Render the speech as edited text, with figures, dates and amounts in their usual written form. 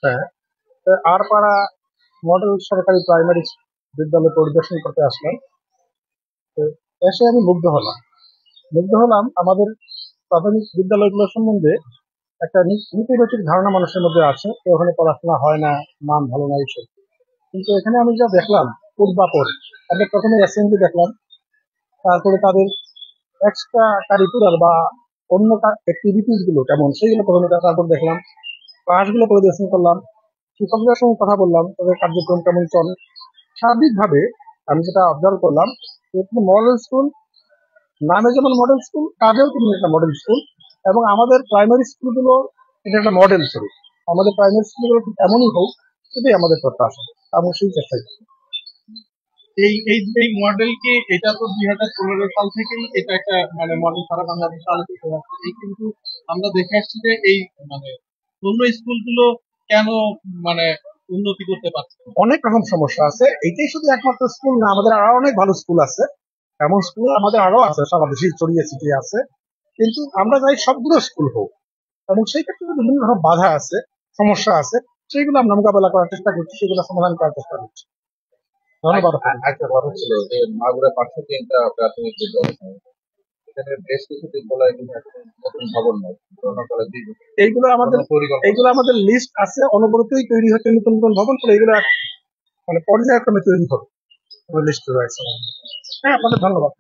হ্যাঁ, আরপাড়া মডেল সরকারি প্রাইমারি বিদ্যালয় পরিদর্শন করতে আসলাম। তো এসে আমি মুগ্ধ হলাম আমাদের প্রাথমিক বিদ্যালয়গুলো সম্বন্ধে একটা নেতিবাচক ধারণা মানুষের মধ্যে আছে, তো ওখানে পড়াশোনা হয় না, মান ভালো না এইসব। কিন্তু এখানে আমি যা দেখলাম পূর্বাপর, আমরা প্রথমে অ্যাসেম্বলি দেখলাম, তারপরে তাদের এক্সট্রা কারিকুলার বা অন্য অ্যাক্টিভিটিস গুলো কেমন সেইগুলো প্রথমে তারপর দেখলাম, ক্লাসগুলো পরিদর্শন করলাম, শিক্ষকদের সঙ্গে কথা বললাম, তাদের কার্যক্রম কেমন চলে। সার্বিকভাবে আমি যেটা অবজার্ভ করলাম, মডেল স্কুল নামে যেমন মডেল স্কুল, কাজেও কিন্তু একটা মডেল স্কুল, এবং আমাদের প্রাইমারি স্কুলগুলো এটা একটা মডেল স্কুল। আমাদের প্রাইমারি স্কুলগুলো ঠিক এমনই হোক, সেটাই আমাদের প্রত্যাশা, এবং সেই চেষ্টাই করি। এই এই এই মডেলকে, এটা তো 2015 সাল থেকেই এটা একটা মানে মডেল সারা বাংলাদেশে আলোচিত হচ্ছে। এই কিন্তু আমরা দেখে আসছি যে এই মানে অন্য স্কুলগুলো কেন মানে উন্নতি করতে পারছে না। অনেক রকম সমস্যা আছে, এইটাই শুধু একমাত্র স্কুল না, আমাদের আরো অনেক ভালো স্কুল আছে, এমন স্কুল আমাদের আরো আছে, সারা দেশে ছড়িয়ে ছিটিয়ে আছে। কিন্তু আমরা চাই সবগুলো স্কুল হোক, এবং সেই ক্ষেত্রে বিভিন্ন রকম বাধা আছে, সমস্যা আছে, সেগুলো আমরা মোকাবেলা করার চেষ্টা করছি, সেগুলো সমাধান করার চেষ্টা করছি। ধন্যবাদ। একটা কথা ছিল যে মাগুরা 503টা প্রাথমিক বিদ্যালয়, এখানে বেশ কিছু বিদ্যালয় কিন্তু এখন নতুন ভবন নেই, এইগুলো আমাদের লিস্ট আছে, অনবরতই তৈরি হচ্ছে নতুন নতুন ভবন, করে এগুলো মানে পর্যায়ক্রমে তৈরি হবে, লিস্ট রয়েছে। হ্যাঁ, আপনাদের ধন্যবাদ।